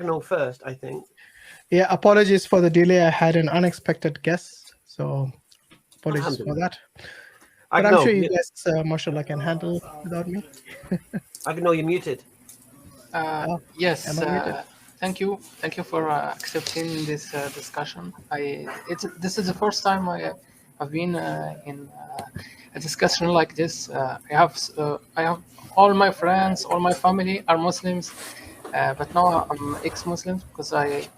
Agno first, I think. Yeah, apologies for the delay. I had an unexpected guest, so apologies for that. But I'm sure you guys, mashallah, can handle without me. Agno, you're muted. Yes. Am I muted? Thank you for accepting this discussion. This is the first time I've been in a discussion like this. I have all my friends, all my family are Muslims, but now I'm ex-Muslim because I've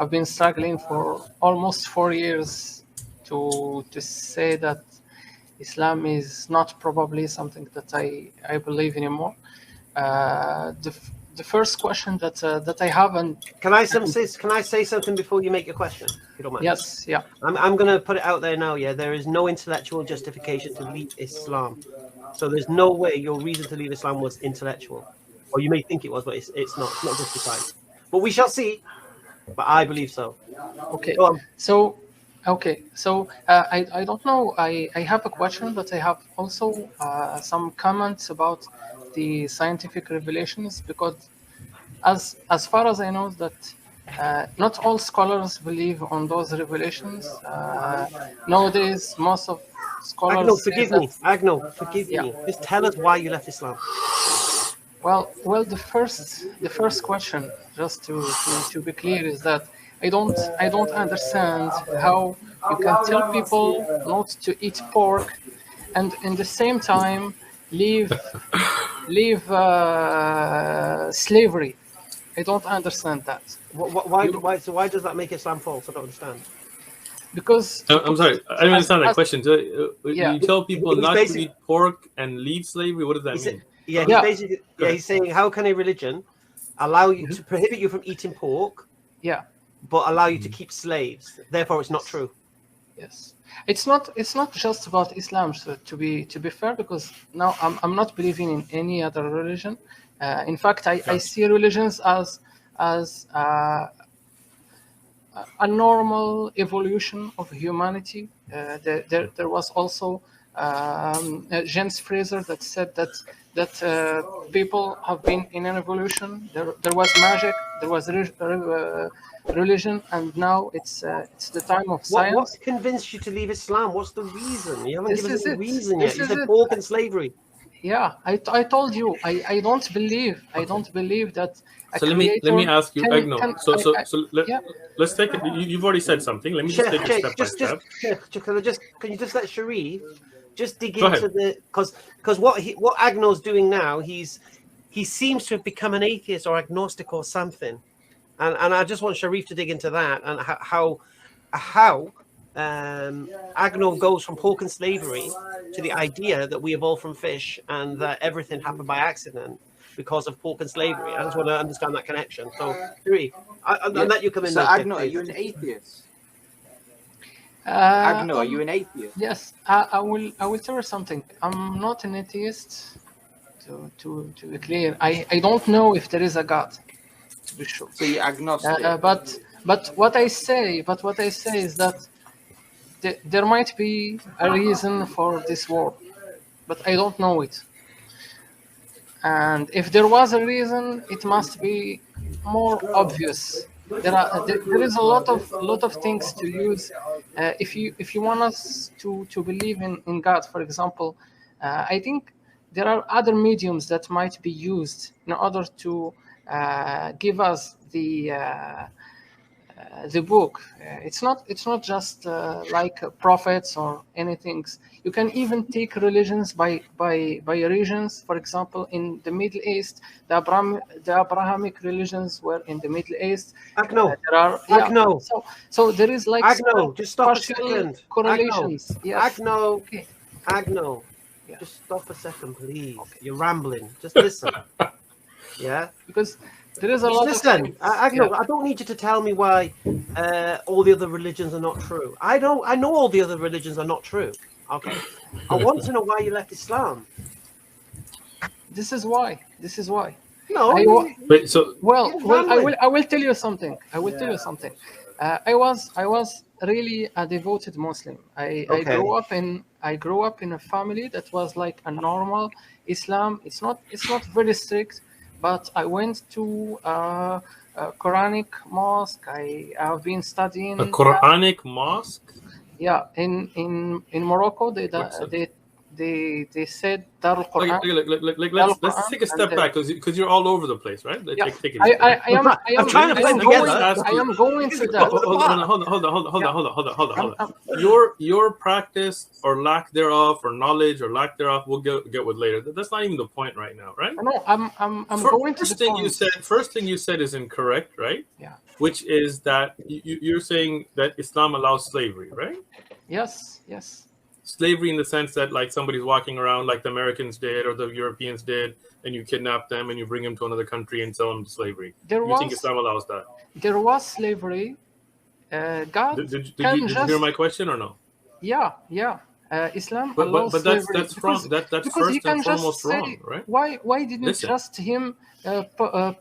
been struggling for almost 4 years to say that Islam is not probably something that I believe anymore. The first question that I have, and can I say something before you make your question, if you don't mind? Yes, yeah. I'm going to put it out there now. Yeah, there is no intellectual justification to leave Islam. So there's no way your reason to leave Islam was intellectual, or you may think it was, but it's not. It's not justified. But we shall see. But I believe so. Okay. So I don't know. I have a question, but I have also some comments about the scientific revelations, because as far as I know that not all scholars believe on those revelations. Nowadays, most of scholars. Agno, forgive me. Agno, forgive me. Just tell us why you left Islam. Well, the first question, just to be clear, is that I don't understand how you can tell people not to eat pork, and in the same time leave slavery. I don't understand that. Why does that make Islam false? I don't understand. Because I'm sorry, I don't understand that question. So, you tell people not to eat pork and leave slavery. What does that mean? He's saying, how can a religion allow you to prohibit you from eating pork? Yeah. But allow you to keep slaves. Therefore, it's not true. Yes. It's not just about Islam. So to be fair, because now I'm not believing in any other religion. In fact, I see religions as a normal evolution of humanity. There was also James Fraser that said that people have been in an evolution. There was magic, there was religion, and now it's the time of science. What convinced you to leave Islam? What's the reason? You haven't given us a reason yet. You said pork and slavery. Yeah, I told you I don't believe that. So let me ask you, Agno. Let's take it. You've already said something. Let me just take it step by step. Can you just let Sharif just dig into the because what Agno's doing now, he seems to have become an atheist or agnostic or something, and I just want Sharif to dig into that and how Agno goes from pork and slavery to the idea that we evolved from fish and that everything happened by accident because of pork and slavery. I just want to understand that connection. So, Sharif, I'll let you come in. So, Agno, are you an atheist? Agno, are you an atheist? Yes, I will tell you something. I'm not an atheist. To be clear, I don't know if there is a God. To be sure. So you're agnostic. But what I say is that there might be a reason for this war, but I don't know it. And if there was a reason, it must be more obvious. There is a lot of things to use. If you want us to believe in God, for example, I think there are other mediums that might be used in order to give us the book. It's not just like prophets or anything. You can even take religions by regions. For example, in the Middle East, the Abrahamic religions were in the Middle East. Agno, Agno. So there is like Agno, just stop a second. Correlations. Agno. Yes. Agno. Okay. Agno. Yeah. Just stop a second, please. Okay. You're rambling. Just listen. Yeah. Because there is a lot of things. Agno, I don't need you to tell me why all the other religions are not true. I know all the other religions are not true. Okay. I want to know why you left Islam. This is why. No. Wait, so I will tell you something. I was really a devoted Muslim. I grew up in a family that was like a normal Islam. It's not very strict, but I went to Quranic mosque. I have been studying a Quranic mosque. Yeah, in Morocco, they said Darul Quran. Okay, let's take a step back because you're all over the place, right? Yeah. Take it. I'm trying to put together. I am going to that. Hold on. Your practice or lack thereof, or knowledge or lack thereof, we'll get with later. That's not even the point right now, right? No, I'm going to the point. First thing you said is incorrect, right? Yeah. Which is that you're saying that Islam allows slavery, right? Yes. Slavery in the sense that like somebody's walking around like the Americans did or the Europeans did, and you kidnap them and you bring them to another country and sell them to slavery. You think Islam allows that? There was slavery. God did you hear my question or no? Yeah. Islam allows but slavery. that's wrong. That's first and foremost wrong, right? Why didn't just him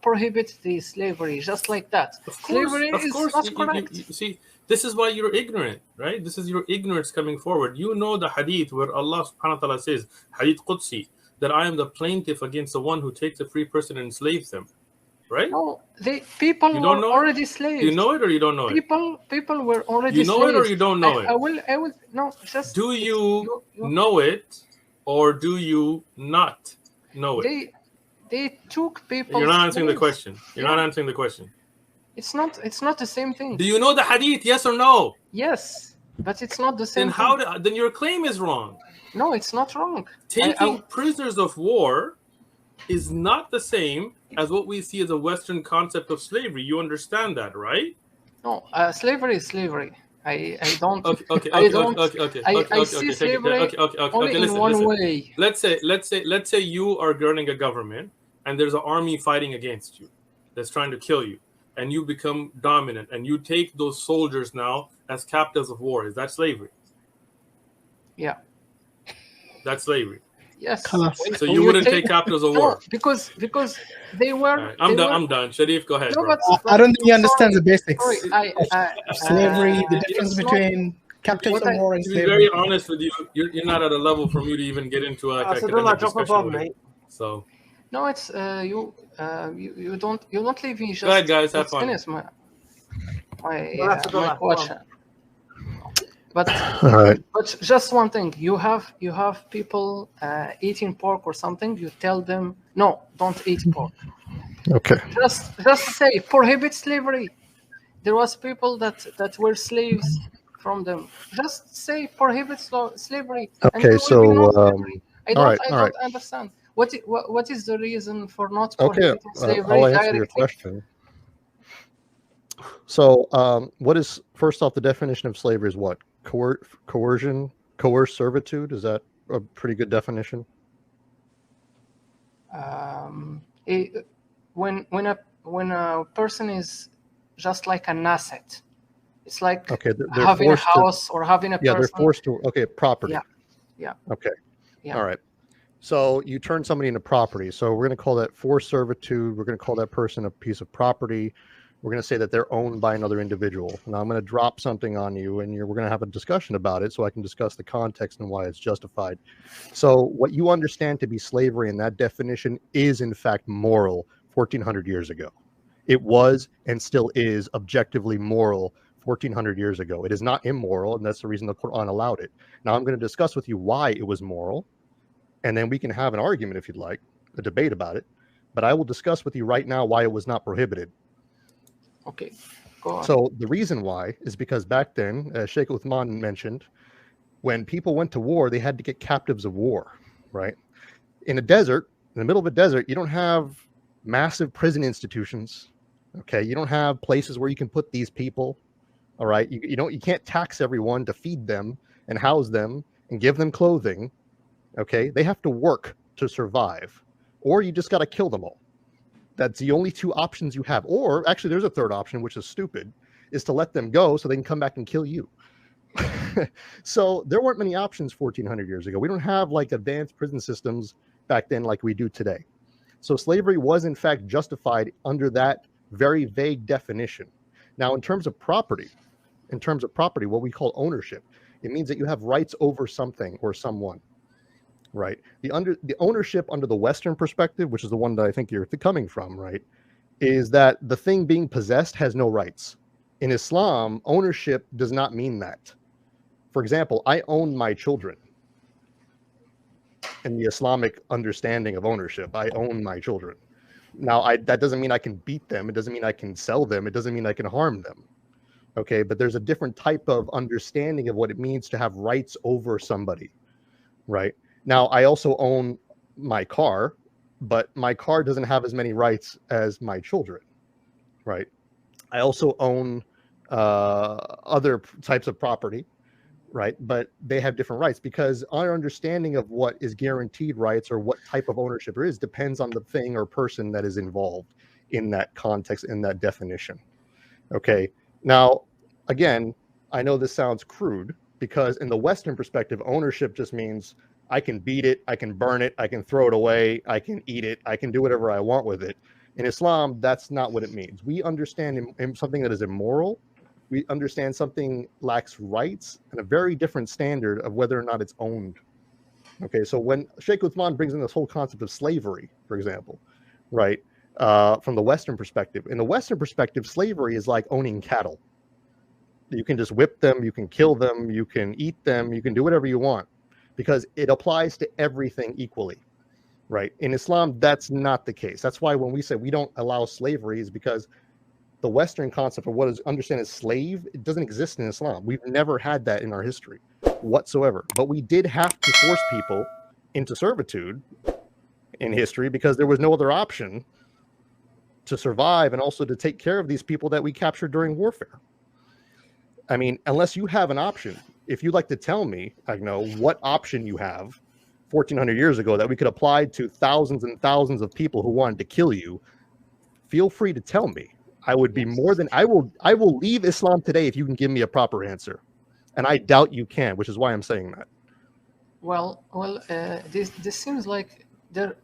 prohibit the slavery just like that? Slavery is not correct. You see, this is why you're ignorant, right? This is your ignorance coming forward. You know the hadith where Allah subhanahu wa ta'ala says, hadith Qudsi, that I am the plaintiff against the one who takes a free person and enslaves them, right? No, people were already slaves. You know it or you don't know it? People were already slaves. You know it or you don't know it? I will, no, just... Do you know it or do you not know it? They took people... You're not answering the question. You're not answering the question. It's not the same thing. Do you know the hadith, yes or no? Yes, but it's not the same thing. Then your claim is wrong. No, it's not wrong. Taking prisoners of war is not the same as what we see as a Western concept of slavery. You understand that, right? No, slavery is slavery. I don't. Okay. I see slavery only in one way. Let's say you are running a government and there's an army fighting against you that's trying to kill you, and you become dominant and you take those soldiers now as captives of war. Is that slavery? Yeah. That's slavery. Yes. So you wouldn't take captives of war? Because they were... Right. I'm done. Sharif, go ahead. No, but I don't think you understand the basics of slavery, the difference between captives of war and slavery. To be very honest with you, you're not at a level for me to even get into a academic discussion with you. So... No, it's you don't leave me just... Go ahead, guys, have fun. Finish my question. But but just one thing, you have people eating pork or something. You tell them no, don't eat pork. Okay. Just say prohibit slavery. There was people that were slaves from them. Just say prohibit slavery. Okay, so I don't understand. What is the reason for not prohibiting slavery? I'll answer your question. So, what is, first off, the definition of slavery is what? Coercion, coerced servitude. Is that a pretty good definition? When a person is just like an asset, it's like they're having a house or having a person. They're forced to. Okay, property. Yeah. Okay. Yeah. All right. So you turn somebody into property. So we're going to call that forced servitude. We're going to call that person a piece of property. We're going to say that they're owned by another individual. Now I'm going to drop something on you, and we're going to have a discussion about it so I can discuss the context and why it's justified. So what you understand to be slavery in that definition is, in fact, moral 1,400 years ago. It was and still is objectively moral 1,400 years ago. It is not immoral, and that's the reason the Quran allowed it. Now I'm going to discuss with you why it was moral, and then we can have an argument if you'd like, a debate about it. But I will discuss with you right now why it was not prohibited. Okay, go on. So the reason why is because back then, as Sheikh Uthman mentioned, when people went to war, they had to get captives of war, right? In a desert, in the middle of a desert, you don't have massive prison institutions, okay? You don't have places where you can put these people, all right? You can't tax everyone to feed them and house them and give them clothing, okay? They have to work to survive, or you just got to kill them all. That's the only two options you have. Or actually, there's a third option, which is stupid, is to let them go so they can come back and kill you. So there weren't many options 1,400 years ago. We don't have like advanced prison systems back then like we do today. So slavery was in fact justified under that very vague definition. Now, in terms of property, what we call ownership, it means that you have rights over something or someone. Right. The ownership under the Western perspective, which is the one that I think you're coming from, right, is that the thing being possessed has no rights. In Islam, ownership does not mean that. For example, I own my children. In the Islamic understanding of ownership, I own my children. Now, that doesn't mean I can beat them. It doesn't mean I can sell them. It doesn't mean I can harm them. Okay, but there's a different type of understanding of what it means to have rights over somebody, right? Now, I also own my car, but my car doesn't have as many rights as my children, right? I also own other types of property, right? But they have different rights because our understanding of what is guaranteed rights or what type of ownership there is depends on the thing or person that is involved in that context, in that definition. Okay. Now, again, I know this sounds crude because in the Western perspective, ownership just means I can beat it, I can burn it, I can throw it away, I can eat it, I can do whatever I want with it. In Islam, that's not what it means. We understand in something that is immoral, we understand something lacks rights and a very different standard of whether or not it's owned. Okay, so when Sheikh Uthman brings in this whole concept of slavery, for example, right, from the Western perspective, in the Western perspective, slavery is like owning cattle. You can just whip them, you can kill them, you can eat them, you can do whatever you want because it applies to everything equally, right? In Islam, that's not the case. That's why when we say we don't allow slavery is because the Western concept of what is understood as slave, it doesn't exist in Islam. We've never had that in our history whatsoever. But we did have to force people into servitude in history because there was no other option to survive and also to take care of these people that we captured during warfare. I mean, unless you have an option, if you'd like to tell me, Agno, what option you have 1,400 years ago that we could apply to thousands and thousands of people who wanted to kill you, feel free to tell me. I would be more than I will leave Islam today if you can give me a proper answer, and I doubt you can, which is why I'm saying that. Well, this seems like there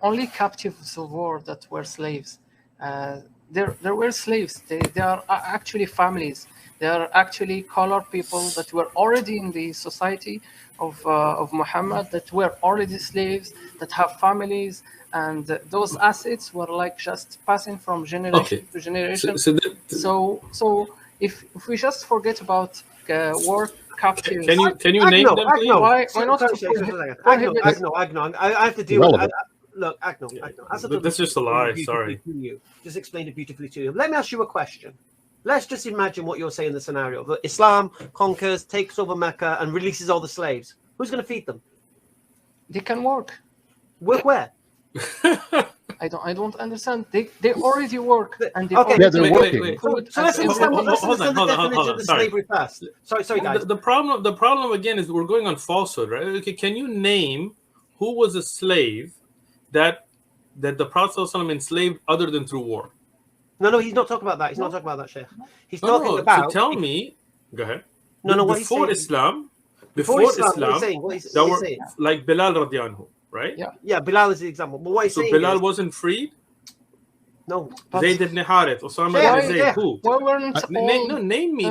only captives of war that were slaves. There were slaves. They are actually families. They are actually colored people that were already in the society of Muhammad, that were already slaves, that have families, and those assets were like just passing from generation to generation. So if we just forget about war captives, can you name them, please? Why not? Agno, I have to deal with it. Look, Agno. That's just a lie. Sorry. Just explained it beautifully to you. Let me ask you a question. Let's just imagine what you're saying in the scenario. That Islam conquers, takes over Mecca, and releases all the slaves. Who's going to feed them? They can work. Work where? I don't understand. They already work, and they they're working. Wait. So let's understand the definition of the slavery first. Sorry, guys. The problem again is we're going on falsehood, right? Okay, can you name who was a slave that the Prophet ﷺ enslaved other than through war? No, he's not talking about that. He's not talking about that, Sheikh. He's talking about. So tell me. Go ahead. No. Before Islam, what he's saying? Like Bilal radiallahu anhu, right? Yeah. Bilal is the example. But what he's saying Bilal wasn't freed. No. Zayd ibn Harith, Osama ibn Zayd. Who? Name me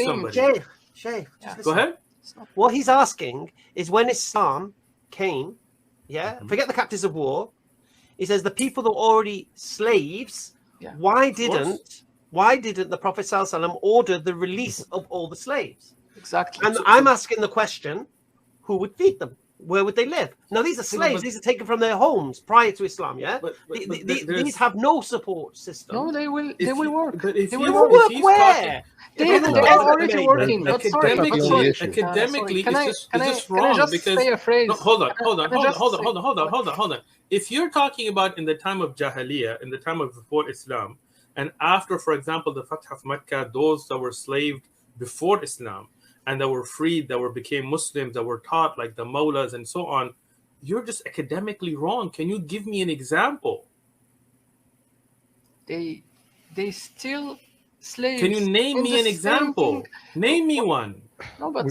somebody. Sheikh. Go ahead. What he's asking is when Islam came, forget the captives of war. He says the people that were already slaves. Yeah. Why didn't the Prophet ﷺ order the release of all the slaves? Exactly. And I'm asking the question, who would feed them? Where would they live? Now, these are slaves. These are taken from their homes prior to Islam, yeah? These have no support system. No, they will work. They will work where? They are already working. Academically, it's just wrong. Because say a phrase? No, hold on. If you're talking about in the time of Jahiliyyah, in the time of before Islam, and after, for example, the Fath of Mecca, those that were slaved before Islam, and that were freed, that became Muslims, that were taught like the Mawlas and so on, you're just academically wrong. Can you give me an example? They still slaves. Can you name me an example? Name me one. No, but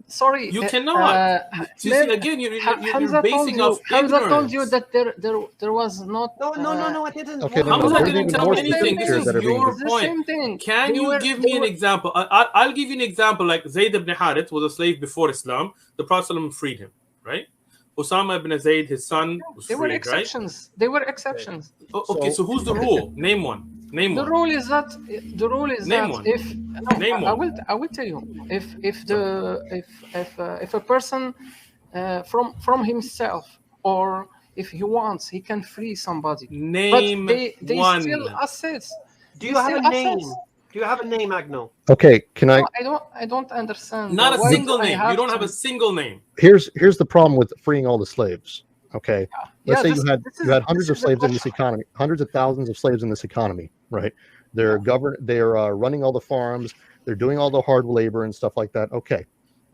sorry, you cannot. Again, you're basing off ignorance. Hamza told you that there was not. No, I didn't. Okay, Hamza didn't tell me anything. This is your point. Can you give me an example? I'll give you an example. Like Zayd ibn Harith was a slave before Islam. The Prophet ﷺ freed him, right? Osama ibn Zayd, his son, was There were freed, right? exceptions. There were exceptions. Okay, so who's the rule? Name one. Name The one. rule is that Name one. if Name I one. will tell you if a person from himself, or if he wants, he can free somebody. Name but they one. still assets. Do you have a name? Do you have a name, Agno? Okay, can I? No, I don't understand. Not a Why single do I name. You don't have a single name. Here's the problem with freeing all the slaves. Okay, let's say this you had is- hundreds of this is the slaves in this question. economy, hundreds of thousands of slaves in this economy, right? They're running all the farms, they're doing all the hard labor and stuff like that. Okay,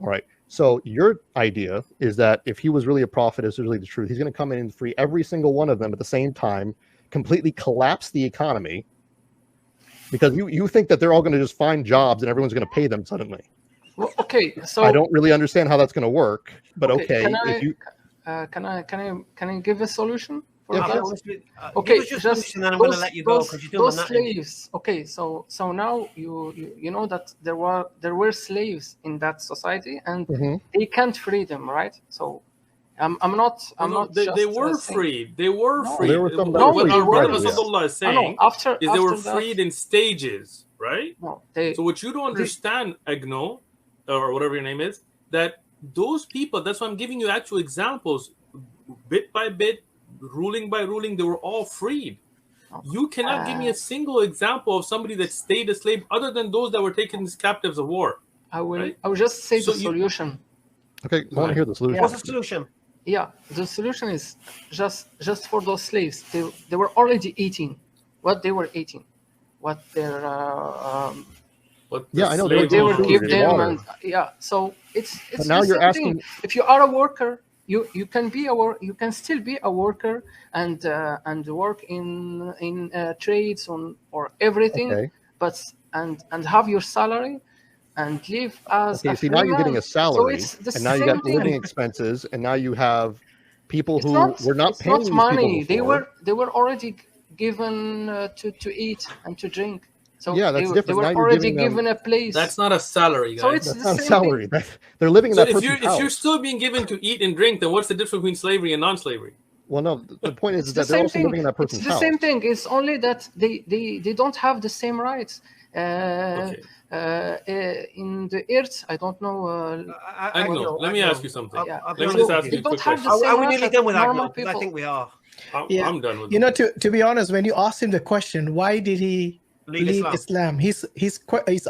all right. So your idea is that if he was really a prophet, is really the truth, he's going to come in and free every single one of them at the same time, completely collapse the economy, because you think that they're all going to just find jobs and everyone's going to pay them suddenly. Well, okay, so I don't really understand how that's going to work, but okay. Can I give a solution? For Yeah, that? Okay, Okay, just and then I'm going to let you go because you're doing those that. slaves. Okay, so now you know that there were slaves in that society, and they can't free them, right? So I'm not. They were freed. They were freed. There were some What they our brother weren't. Rasulullah is saying after is they were that- freed in stages, right? No, So what you don't understand, Agno, or whatever your name is, that those people, that's why I'm giving you actual examples, bit by bit, ruling by ruling, they were all freed. You cannot give me a single example of somebody that stayed a slave other than those that were taken as captives of war. I will. Right? I will just say So the you- solution. Okay, I want to hear the solution. What's the solution? Yeah, the solution is just for those slaves. They were already eating what they were eating, what their Yeah, I know they were would food give and them, water. and so it's But now the you're same asking- thing. If you are a worker, you can still be a worker and work in trades or everything, Okay. but and have your salary and live as Okay, a see, free now you're getting man. a salary, So it's the and now you same got thing. living expenses, and now you have people It's who not, were not it's paying not these money. people before. They were already given to eat and to drink. So Yeah, that's they different. were Now you're already giving them- given a place. That's not a salary, guys. So it's That's the not a same salary. thing. They're living in So that if person's you're house. still being given to eat and drink, then what's the difference between slavery and non-slavery? Well, no, the point is It's that the they're same also thing. living in that person's It's the house. same thing. It's only that they don't have the same rights. In the earth, I don't know. Agno, let me ask you something. Yeah. Let me So just ask they you a don't quick have question. the same Are we rights nearly as done with normal Agno? Because I people. think we are. I'm done with You know, this. to be honest, when you asked him the question, why did he leave Islam? His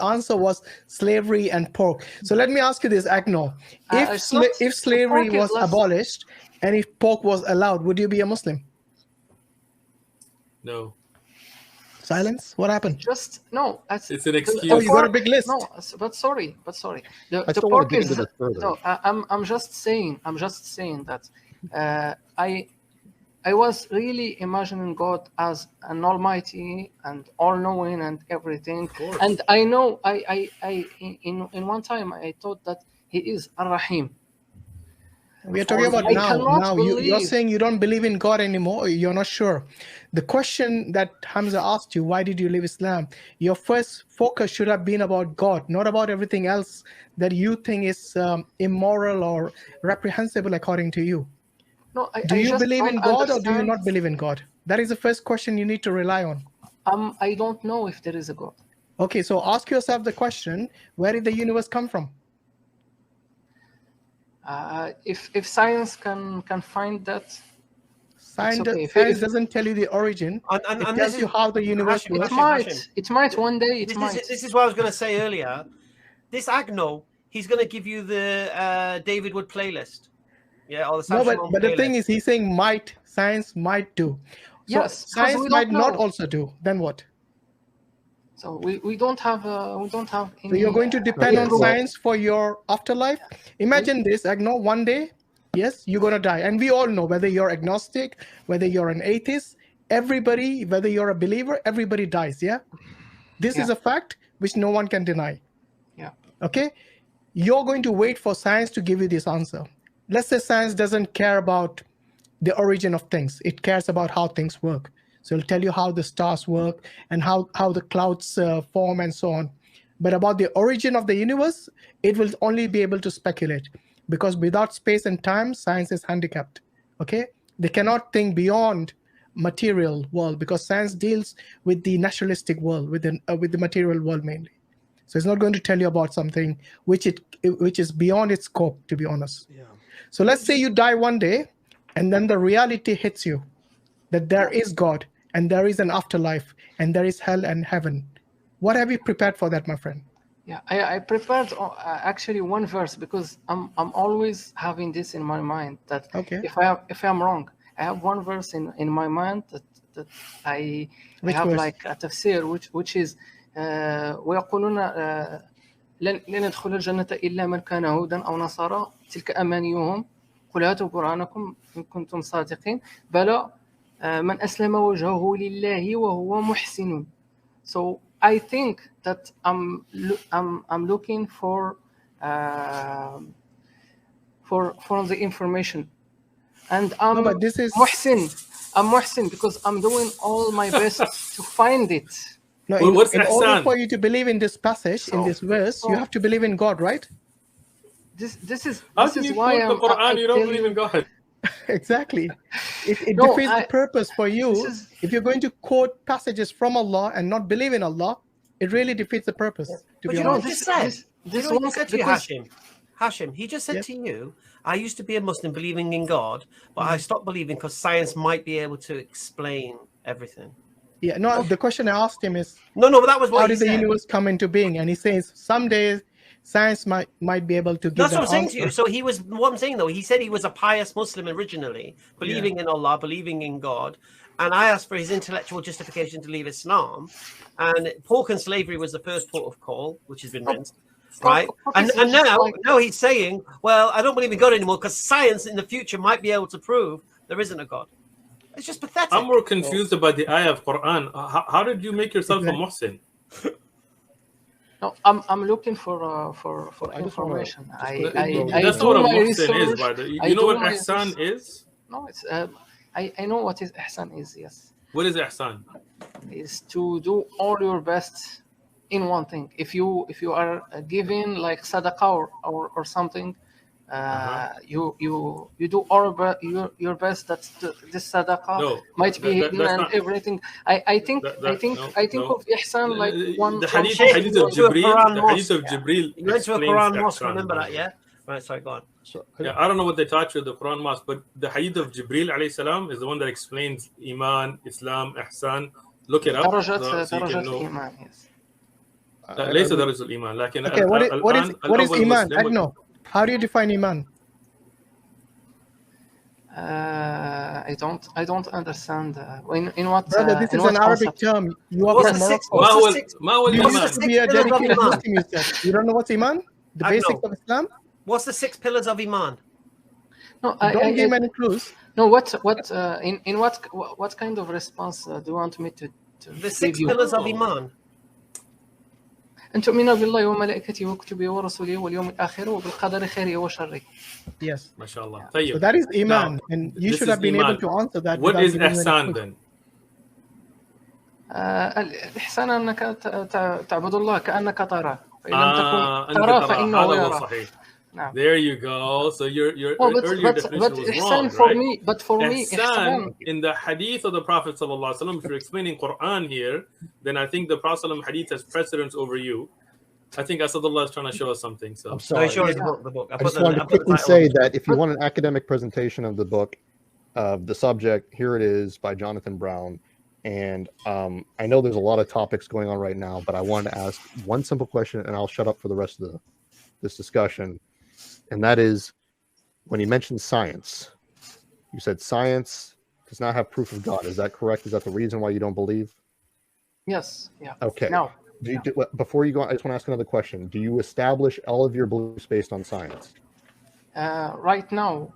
answer was slavery and pork. So let me ask you this, Agno: if slavery pork is was less- abolished and if pork was allowed, would you be a Muslim? No. Silence. What happened? Just no. It's an excuse. Oh, you got a big list. No, but sorry. I The still pork want to dig is into this further. no. I'm just saying that I was really imagining God as an almighty and all-knowing and everything. And I know I in one time I thought that He is Ar-Rahim. We are talking about I now. cannot Now you're believe- saying you don't believe in God anymore. You're not sure. The question that Hamza asked you, why did you leave Islam? Your first focus should have been about God, not about everything else that you think is immoral or reprehensible according to you. No, Do you just believe in don't God or do you understand. not believe in God? That is the first question you need to rely on. I don't know if there is a God. Okay, so ask yourself the question, where did the universe come from? If science can find that, Science, okay. science doesn't tell you the origin. And It this tells is- you how the universe Hashim, works. it might one day. This is what I was going to say earlier. This Agno, he's going to give you the David Wood playlist. Yeah, or the No, Sam but Shimon the playlist. thing is, he's saying might, science might do. So Yes, because science we might don't not know. also do. Then what? So we don't have any. So you're going to depend on proof. science for your afterlife? Imagine this, Agno, one day, yes, you're going to die. And we all know, whether you're agnostic, whether you're an atheist, everybody, whether you're a believer, everybody dies, yeah? This is a fact which no one can deny. Yeah. Okay? You're going to wait for science to give you this answer. Let's say science doesn't care about the origin of things. It cares about how things work. So it'll tell you how the stars work and how the clouds form and so on. But about the origin of the universe, it will only be able to speculate. because without space and time, science is handicapped. Okay, they cannot think beyond material world because science deals with the naturalistic world, with the material world mainly. So it's not going to tell you about something which is beyond its scope, to be honest. Yeah. So let's say you die one day, and then the reality hits you that there is God and there is an afterlife and there is hell and heaven. What have you prepared for that, my friend? Yeah, I prepared actually one verse because I'm always having this in my mind that Okay. if I'm wrong, I have one verse in my mind that I have verse? like a tafsir which is ويقولون لن يدخل الجنة إلا من كان هودا أو نصارى تلك أمانيهم قل هاتوا برهانكم إن كنتم صادقين بلى من أسلم وجهه لله وهو محسن. So I think that I'm looking for the information, and I'm but this is I'm Muhsin because I'm doing all my best to find it. no. What's In order ihsan? for you to believe in this passage, in this verse, you have to believe in God, right? This is How can you why quote the Quran? You don't tell believe in God. Exactly. It No, defeats the purpose for you. this If you're going to quote passages from Allah and not believe in Allah, it really defeats the purpose, to But be you know what honest. he just said? this You know what he one said to you, because Hashim, he just said Yes. to you, I used to be a Muslim believing in God, but I stopped believing because science might be able to explain everything. Yeah, no, the question I asked him is, No, but that was what how he did the said. universe come into being? And he says, someday science might be able to give That's that what I'm saying to you. answer. So he was, what I'm saying though, he said he was a pious Muslim originally, believing in Allah, believing in God. And I asked for his intellectual justification to leave Islam. And pork and slavery was the first port of call, which has been rinsed. Right. And now he's saying, well, I don't believe in God anymore because science in the future might be able to prove there isn't a God. It's just pathetic. I'm more confused about the ayah of Quran. How did you make yourself a Muhsin? No, I'm looking for information. That's not what a Muhsin is, by the way. You know what ihsan is? No, it's I know what is ihsan is. Yes. What is ihsan? Is to do all your best in one thing. If you are giving like sadaqah or something, you do all your best that this sadaqah might be hidden and everything. I think of ihsan like one. The hadith of Jibril. You went to a Quran mosque. Remember that, yeah? Right, sorry, go on. So, yeah, I don't know what they taught you at the Quran mosque, but the hadith of Jibril alayhi salam is the one that explains Iman, Islam, Ihsan. Look it up. درجات الإيمان, yes. ليس درجة الإيمان لكن Okay, what is Iman? Agno. How do you define Iman? I don't understand in what. Brother, this is an Arabic term. You are from Morocco. You used to be a dedicated Muslim, you said. You don't know what's Iman? The basics of Islam? What's the 6 pillars of Iman? No, don't give any clues. No, in what kind of response do you want me to the 6 pillars of Iman? أن تؤمن بالله وملائكته وكتبه ورسله واليوم الآخر وبالقدر خيره وشره. Yes. MashaAllah. So that is Iman, and you should have been able to answer that. What is Ihsan then? الإحسان أنك تعبد الله كأنك تراه فإن لم تكن تراه فإنه يراك. There you go. So your earlier definition was wrong, right? But for me, ihsan in the hadith of the Prophet sallallahu alaihi wasallam, if you're explaining Quran here, then I think the Prophet hadith has precedence over you. I think Asadullah is trying to show us something. So I'm sorry. The book. I just wanted to quickly say that if you want an academic presentation of the book, of the subject, here it is by Jonathan Brown. And I know there's a lot of topics going on right now, but I wanted to ask one simple question, and I'll shut up for the rest of this discussion. And that is, when you mentioned science, you said science does not have proof of God. Is that correct? Is that the reason why you don't believe? Yes. Yeah. Okay. No. Before you go, I just want to ask another question. Do you establish all of your beliefs based on science? Right now,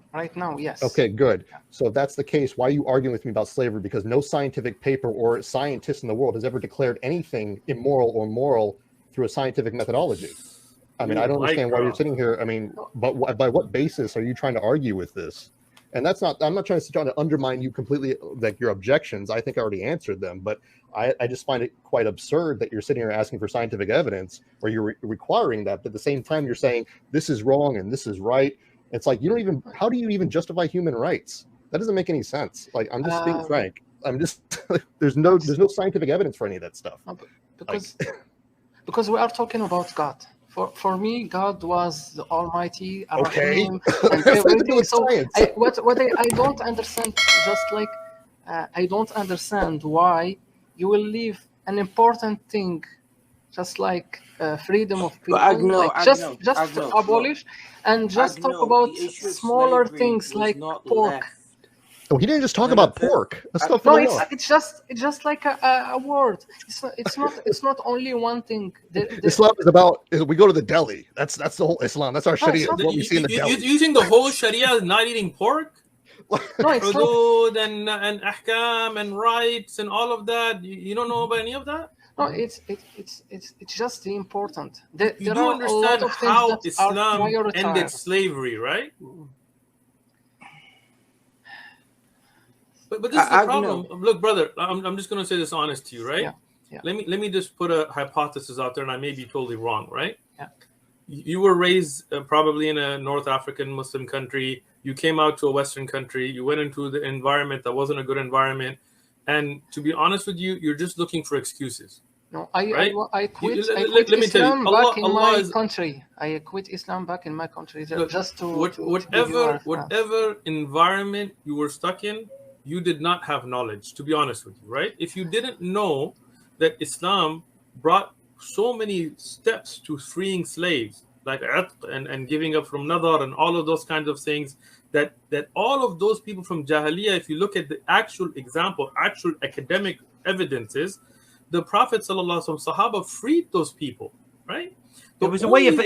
yes. Okay, good. So if that's the case, why are you arguing with me about slavery? Because no scientific paper or scientist in the world has ever declared anything immoral or moral through a scientific methodology. I mean, I don't understand why you're sitting here. I mean, but by what basis are you trying to argue with this? And that's not, I'm not trying to undermine you completely, like your objections. I think I already answered them, but I just find it quite absurd that you're sitting here asking for scientific evidence, or you're requiring that, but at the same time, you're saying this is wrong and this is right. It's like, you don't even, how do you even justify human rights? That doesn't make any sense. Like, I'm just being frank. I'm just, there's no scientific evidence for any of that stuff. Because we are talking about God. For me, God was the Almighty, Okay. and everything. So what I don't understand, just like I don't understand why you will leave an important thing, just like freedom of people, just abolish, and just talk about smaller things like pork. Oh, he didn't just talk about pork. No, it's just like a word. It's not only one thing. Islam is about, we go to the deli. That's the whole Islam. That's our Sharia. What we see in the deli. You think the whole Sharia is not eating pork? No, it's not. and ahkam and rights and all of that. You don't know about any of that? No, it's just the important. There You are do a lot understand of things how that Islam are prioritized. ended slavery, right? But this is the problem. Look, brother, I'm just going to say this honest to you, right? Yeah. Let me just put a hypothesis out there, and I may be totally wrong, right? Yeah. You were raised probably in a North African Muslim country. You came out to a Western country. You went into the environment that wasn't a good environment. And to be honest with you, you're just looking for excuses. No, right? I quit Let me tell you, Islam back in my country. I quit Islam back in my country just to whatever environment you were stuck in, you did not have knowledge, to be honest with you, right? If you didn't know that Islam brought so many steps to freeing slaves, like and giving up from nadar and all of those kinds of things, that all of those people from Jahiliyyah, if you look at the actual example, actual academic evidences, the Prophet ﷺ, Sahaba freed those people, right? It was a way of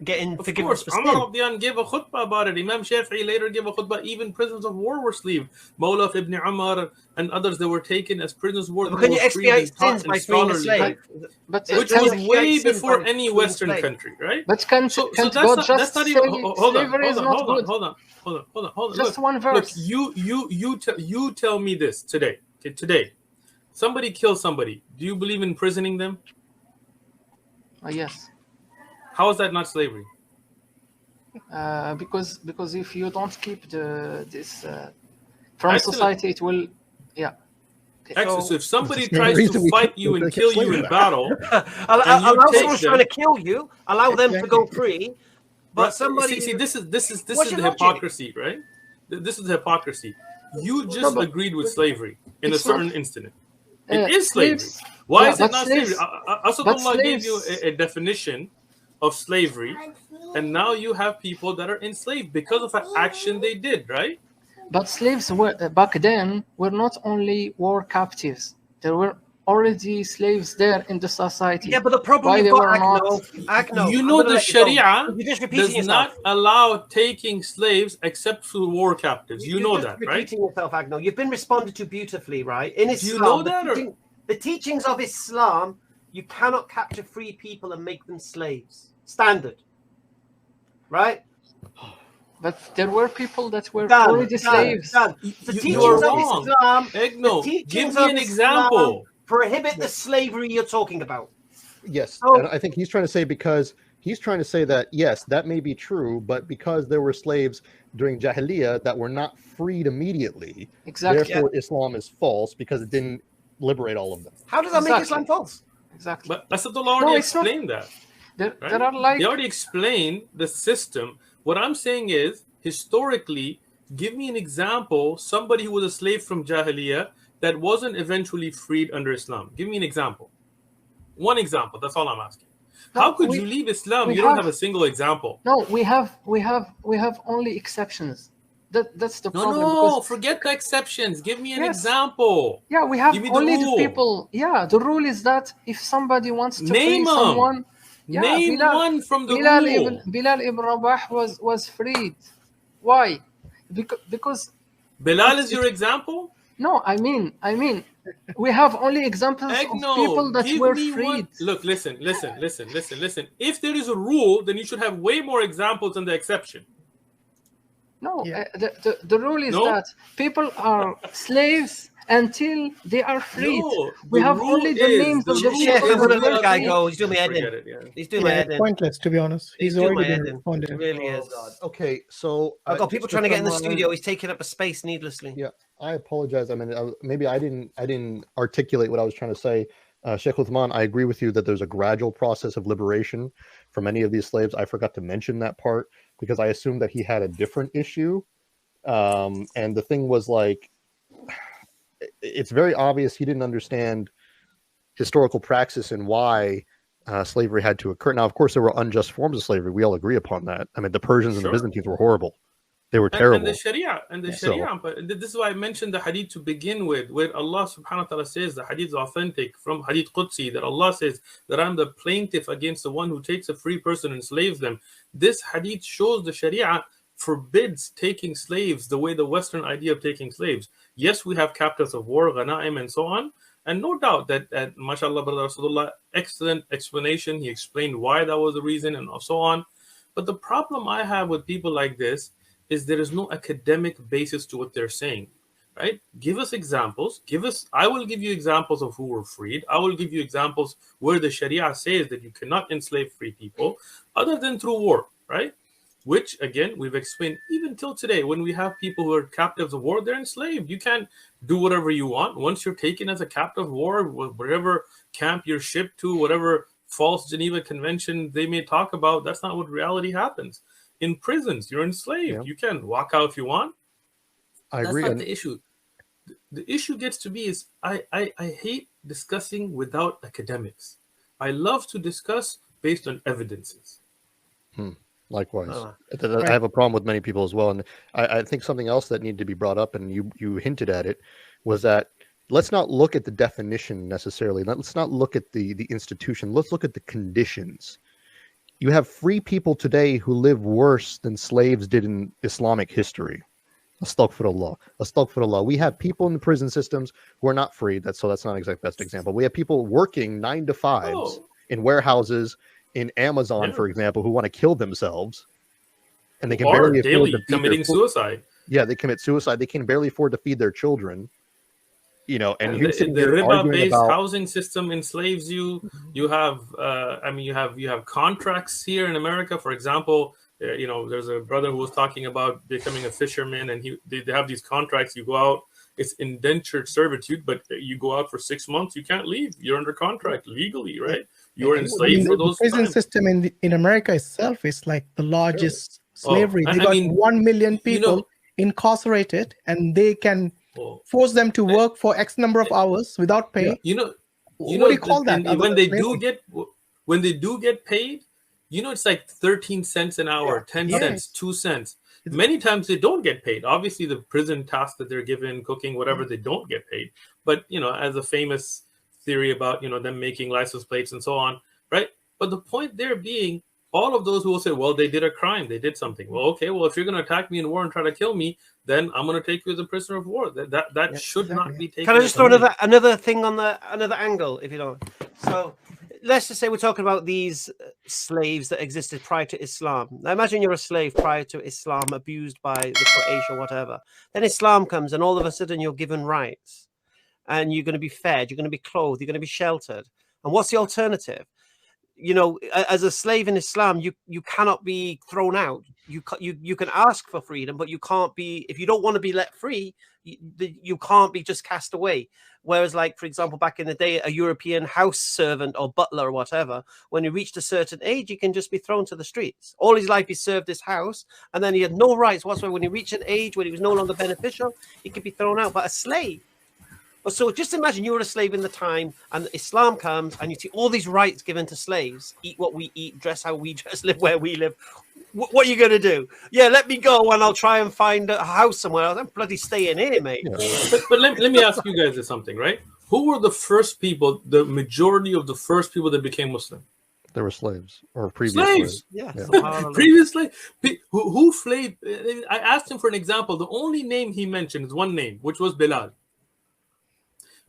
getting forgiveness for sin. Umar gave a khutbah about it. Imam Shafi'i later gave a khutbah. Even prisoners of war were sleeved. Mawlaf ibn Umar and others, they were taken as prisoners of war. But can you expiate sins by freeing a slave? Which was way before any Western country, right? But God just say slavery is not good? Hold on. Just one verse. Look, you tell me this today. Okay, today, somebody kills somebody. Do you believe in imprisoning them? Yes. How is that not slavery? Because if you don't keep this from society, it will, Excellent. So if somebody tries to fight you and kill you in battle, allow someone trying to kill you, allow them to go free. But somebody see this is the hypocrisy, right? This is the hypocrisy. You just agreed with slavery in a certain instant. It is slavery. Why is it not slavery? Asadullah gave you a definition of slavery, and now you have people that are enslaved because of an action they did, right? But slaves back then were not only war captives. There were already slaves there in the society. Yeah, but the problem you've got, Agno, you know the Sharia does not allow taking slaves except for war captives. You know that, right? Repeating yourself, Agno. You've been responded to beautifully, right? In Islam, do you know that? The teachings of Islam, you cannot capture free people and make them slaves. Standard. Right? But there were people that were already slaves. The teachings of Islam, give me an example. Prohibit the slavery you're talking about. Yes, and I think he's trying to say that, yes, that may be true, but because there were slaves during Jahiliyyah that were not freed immediately, therefore Islam is false because it didn't liberate all of them. How does that make Islam false? Exactly. But Asadullah already explained that. There are they already explained the system. What I'm saying is, historically, give me an example, somebody who was a slave from Jahiliyyah that wasn't eventually freed under Islam. Give me an example. One example. That's all I'm asking. How could you leave Islam? You don't have a single example. No, we have only exceptions. That's the problem. No, forget the exceptions. Give me an example. Yeah, we have only the people. Yeah, the rule is that if somebody wants to free someone, name one from the rule. Bilal ibn Rabah was freed. Why? Because Bilal is your example? No, I mean, we have only examples of people that were freed. Look, listen. If there is a rule, then you should have way more examples than the exception. No, the rule is that people are slaves until they are freed. No, We the have rule only the is- names the of the rule Sheikh, people I'm who gonna let were the guy free. go. He's doing my head in. Forget it, yeah. He's doing my Yeah, head it's in. pointless, to be honest. He's He's doing already my been head in. responded. It really Oh is. God. Okay, so I've got people just trying to get in the summarize- studio. He's taking up a space needlessly. Yeah, I apologize. I mean, maybe I didn't articulate what I was trying to say. Sheikh Uthman, I agree with you that there's a gradual process of liberation for many of these slaves. I forgot to mention that part because I assumed that he had a different issue. And the thing was like, it's very obvious he didn't understand historical praxis and why slavery had to occur. Now, of course, there were unjust forms of slavery. We all agree upon that. I mean, the Persians and the Sure. Byzantines were horrible. They were terrible. And the Sharia, but this is why I mentioned the hadith to begin with, where Allah subhanahu wa ta'ala says, the hadith is authentic from hadith Qudsi, that Allah says that I'm the plaintiff against the one who takes a free person and enslaves them. This hadith shows the Sharia forbids taking slaves the way the Western idea of taking slaves. Yes, we have captives of war, ghanaim, and so on. And no doubt that mashallah, brother Rasulullah, excellent explanation. He explained why that was the reason and so on. But the problem I have with people like this is there is no academic basis to what they're saying, right? Give us examples. I will give you examples of who were freed. I will give you examples where the Sharia says that you cannot enslave free people other than through war, right? Which, again, we've explained even till today, when we have people who are captives of war, they're enslaved. You can't do whatever you want. Once you're taken as a captive of war, wherever camp you're shipped to, whatever false Geneva Convention they may talk about, that's not what reality happens. In prisons, you're enslaved. Yeah. You can walk out if you want. I That's agree. not the issue. The issue gets to be is I hate discussing without academics. I love to discuss based on evidences. Likewise. I have a problem with many people as well. And I think something else that needed to be brought up, and you hinted at it, was that let's not look at the definition necessarily. Let's not look at the institution. Let's look at the conditions. You have free people today who live worse than slaves did in Islamic history. Astaghfirullah. Astaghfirullah. We have people in the prison systems who are not free. That's not exactly the best example. We have people working 9 to 5s in warehouses in Amazon, for example, who want to kill themselves, and they can barely afford to feed committing suicide. Yeah, they commit suicide. They can barely afford to feed their children. You know, and the riba-based housing system enslaves you. You have, you have contracts here in America. For example, there's a brother who was talking about becoming a fisherman, and they have these contracts. You go out, it's indentured servitude, but you go out for 6 months, you can't leave. You're under contract legally, right? You are enslaved for those. The prison times. system in America itself is like the largest slavery. They got 1 million people incarcerated, and they can force them to work for X number of hours without pay. What do you call that? When they do get paid, it's like 13 cents an hour, 10 cents, 2 cents. Many times they don't get paid. Obviously, the prison tasks that they're given, cooking, whatever, they don't get paid. But, as a famous theory about, them making license plates and so on, right? But the point there being, all of those who will say, well, they did a crime, they did something. Well, okay, well, if you're going to attack me in war and try to kill me, then I'm going to take you as a prisoner of war. That should not be taken. Can I just throw another thing on another angle, if you don't? So let's just say we're talking about these slaves that existed prior to Islam. Now imagine you're a slave prior to Islam, abused by the Quraysh or whatever. Then Islam comes, and all of a sudden you're given rights, and you're going to be fed, you're going to be clothed, you're going to be sheltered. And what's the alternative? As a slave in Islam, you cannot be thrown out. You can ask for freedom, but you can't be, if you don't want to be let free, you can't be just cast away. Whereas, like, for example, back in the day, a European house servant or butler or whatever, when he reached a certain age, he can just be thrown to the streets. All his life he served his house, and then he had no rights whatsoever. When he reached an age when he was no longer beneficial, he could be thrown out. But a slave, so just imagine you were a slave in the time, and Islam comes, and you see all these rights given to slaves: eat what we eat, dress how we dress, live where we live. What are you going to do? Yeah, let me go, and I'll try and find a house somewhere else. I'm bloody staying here, mate. Yeah. But let me ask you guys something, right? Who were the first people, the majority of the first people that became Muslim? They were slaves or previous slaves. Yeah. Previously, who slaved? I asked him for an example. The only name he mentioned is one name, which was Bilal.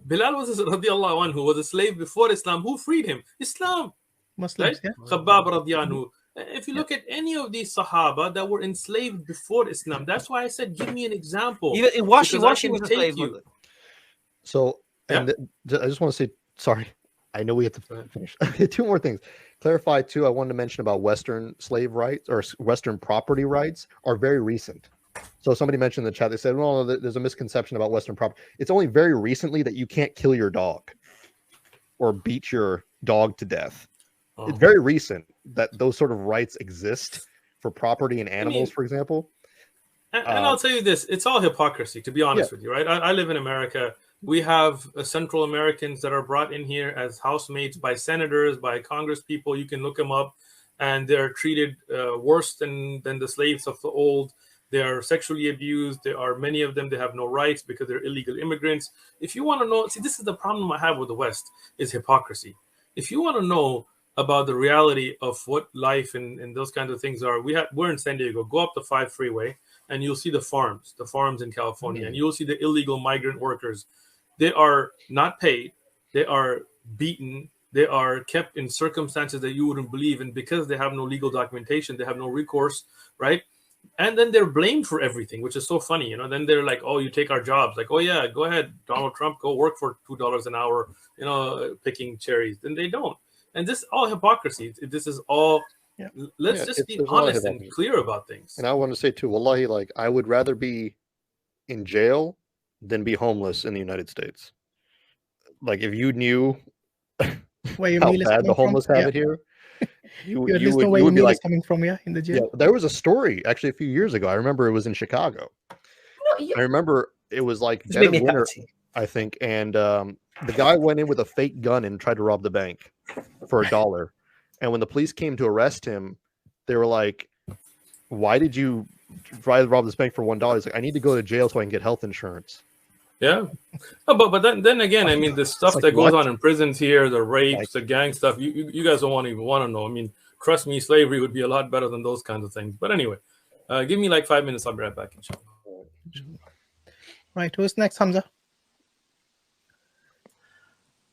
Bilal was radiallahu anhu, was a slave before Islam. Who freed him? Islam. Muslims, right? Khabbab radiallahu anhu. If you look at any of these Sahaba that were enslaved before Islam, that's why I said, give me an example. Even in Washi was a slave. So, and I just want to say, sorry, I know we have to finish. Two more things. Clarify too. I wanted to mention about Western slave rights or Western property rights are very recent. So somebody mentioned in the chat, they said, well, there's a misconception about Western property. It's only very recently that you can't kill your dog or beat your dog to death. Oh. It's very recent that those sort of rights exist for property and animals, for example. And I'll tell you this, it's all hypocrisy, to be honest with you, right? I live in America. We have Central Americans that are brought in here as housemates by senators, by Congress people. You can look them up, and they're treated worse than the slaves of the old. They are sexually abused. There are many of them, they have no rights because they're illegal immigrants. If you want to know, see, this is the problem I have with the West, is hypocrisy. If you want to know about the reality of what life and those kinds of things are, we're in San Diego. Go up the 5 freeway, and you'll see the farms in California, and you'll see the illegal migrant workers. They are not paid. They are beaten. They are kept in circumstances that you wouldn't believe. And because they have no legal documentation, they have no recourse, right? And then they're blamed for everything, which is so funny. You know, then they're like, oh, you take our jobs. Like, oh, yeah, go ahead, Donald Trump, go work for $2 an hour, you know, picking cherries. Then they don't. And this is all hypocrisy. This is all... Yeah. Let's just be honest and clear about things. And I want to say too, wallahi, like I would rather be in jail than be homeless in the United States. Like if you knew how bad the homeless have it here, you would be like coming from here in the jail. Yeah, there was a story actually a few years ago. I remember it was in Chicago. I remember it was like dead of winter, I think, and the guy went in with a fake gun and tried to rob the bank for $1. And when the police came to arrest him, they were like, why did you try to rob this bank for $1? He's like, I need to go to jail so I can get health insurance. Yeah. Oh, but then again, I mean, the stuff that goes on in prisons here, the rapes, the gang stuff, you guys don't even want to know. I mean, trust me, slavery would be a lot better than those kinds of things. But anyway, give me like 5 minutes. I'll be right back. Right. Who's next, Hamza?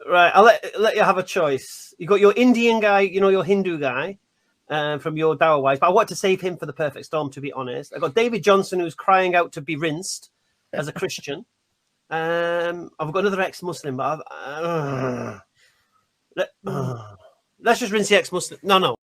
Right, I'll let you have a choice. You got your Indian guy, you know, your Hindu guy from your Dawah Wise, but I want to save him for the perfect storm, to be honest. I got David Johnson, who's crying out to be rinsed as a Christian. I've got another ex-Muslim, but let's just rinse the ex-Muslim. No.